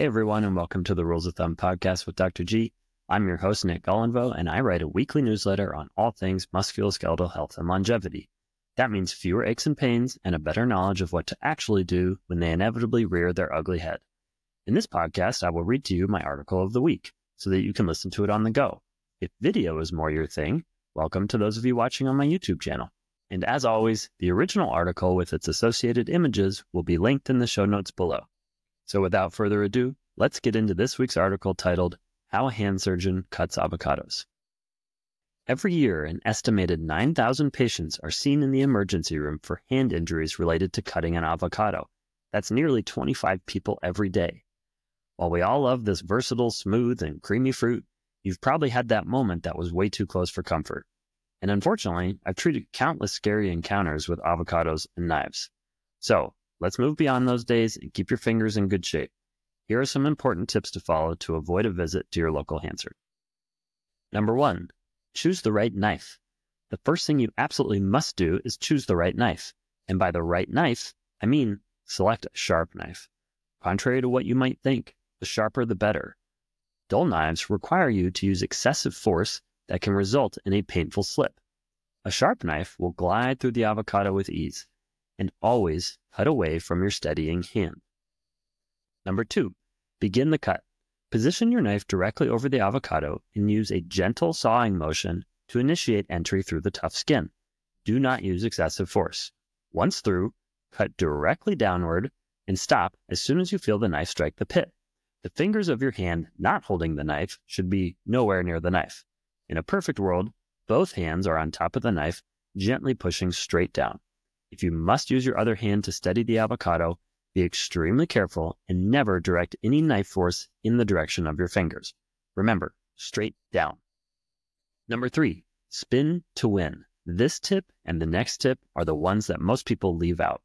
Hey everyone, and welcome to the Rules of Thumb podcast with Dr. G. I'm your host, Nick Golinvaux, and I write a weekly newsletter on all things musculoskeletal health and longevity. That means fewer aches and pains and a better knowledge of what to actually do when they inevitably rear their ugly head. In this podcast, I will read to you my article of the week so that you can listen to it on the go. If video is more your thing, welcome to those of you watching on my YouTube channel. And as always, the original article with its associated images will be linked in the show notes below. So without further ado, let's get into this week's article titled, How a Hand Surgeon Cuts Avocados. Every year, an estimated 9,000 patients are seen in the emergency room for hand injuries related to cutting an avocado. That's nearly 25 people every day. While we all love this versatile, smooth, and creamy fruit, you've probably had that moment that was way too close for comfort. And unfortunately, I've treated countless scary encounters with avocados and knives. So, let's move beyond those days and keep your fingers in good shape. Here are some important tips to follow to avoid a visit to your local hand surgeon. Number 1, choose the right knife. The first thing you absolutely must do is choose the right knife. And by the right knife, I mean select a sharp knife. Contrary to what you might think, the sharper the better. Dull knives require you to use excessive force that can result in a painful slip. A sharp knife will glide through the avocado with ease. And always cut away from your steadying hand. Number 2, begin the cut. Position your knife directly over the avocado and use a gentle sawing motion to initiate entry through the tough skin. Do not use excessive force. Once through, cut directly downward and stop as soon as you feel the knife strike the pit. The fingers of your hand not holding the knife should be nowhere near the knife. In a perfect world, both hands are on top of the knife, gently pushing straight down. If you must use your other hand to steady the avocado, be extremely careful and never direct any knife force in the direction of your fingers. Remember, straight down. Number 3, spin to win. This tip and the next tip are the ones that most people leave out.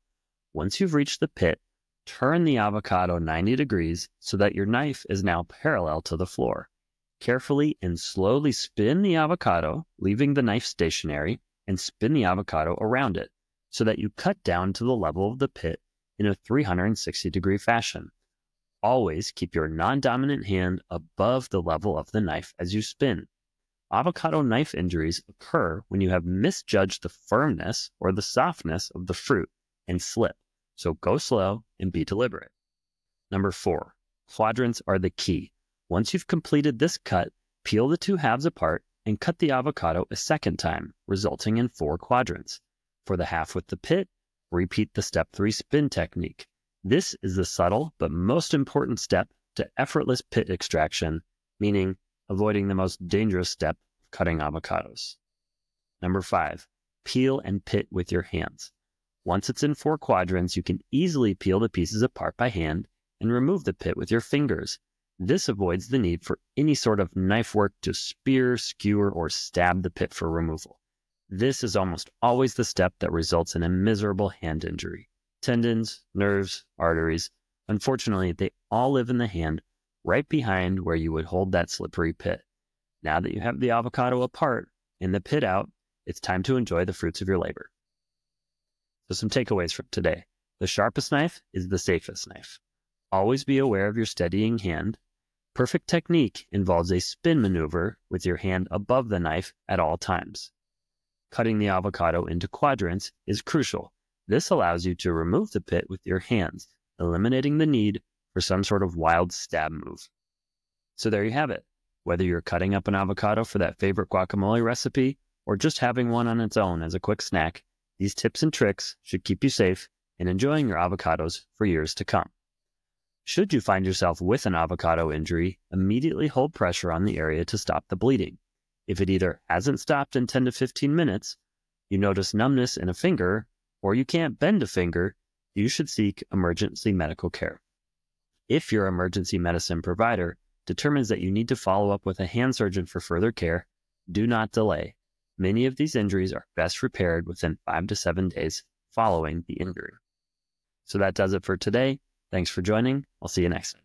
Once you've reached the pit, turn the avocado 90 degrees so that your knife is now parallel to the floor. Carefully and slowly spin the avocado, leaving the knife stationary, and spin the avocado around it, so that you cut down to the level of the pit in a 360-degree fashion. Always keep your non-dominant hand above the level of the knife as you spin. Avocado knife injuries occur when you have misjudged the firmness or the softness of the fruit and slip, so go slow and be deliberate. Number 4, quadrants are the key. Once you've completed this cut, peel the two halves apart and cut the avocado a second time, resulting in 4 quadrants. For the half with the pit, repeat the step 3 spin technique. This is the subtle but most important step to effortless pit extraction, meaning avoiding the most dangerous step of cutting avocados. Number 5, peel and pit with your hands. Once it's in 4 quadrants, you can easily peel the pieces apart by hand and remove the pit with your fingers. This avoids the need for any sort of knife work to spear, skewer, or stab the pit for removal. This is almost always the step that results in a miserable hand injury. Tendons, nerves, arteries, unfortunately, they all live in the hand right behind where you would hold that slippery pit. Now that you have the avocado apart and the pit out, it's time to enjoy the fruits of your labor. So some takeaways from today. The sharpest knife is the safest knife. Always be aware of your steadying hand. Perfect technique involves a spin maneuver with your hand above the knife at all times. Cutting the avocado into quadrants is crucial. This allows you to remove the pit with your hands, eliminating the need for some sort of wild stab move. So there you have it. Whether you're cutting up an avocado for that favorite guacamole recipe or just having one on its own as a quick snack, these tips and tricks should keep you safe and enjoying your avocados for years to come. Should you find yourself with an avocado injury, immediately hold pressure on the area to stop the bleeding. If it either hasn't stopped in 10 to 15 minutes, you notice numbness in a finger, or you can't bend a finger, you should seek emergency medical care. If your emergency medicine provider determines that you need to follow up with a hand surgeon for further care, do not delay. Many of these injuries are best repaired within 5 to 7 days following the injury. So that does it for today. Thanks for joining. I'll see you next time.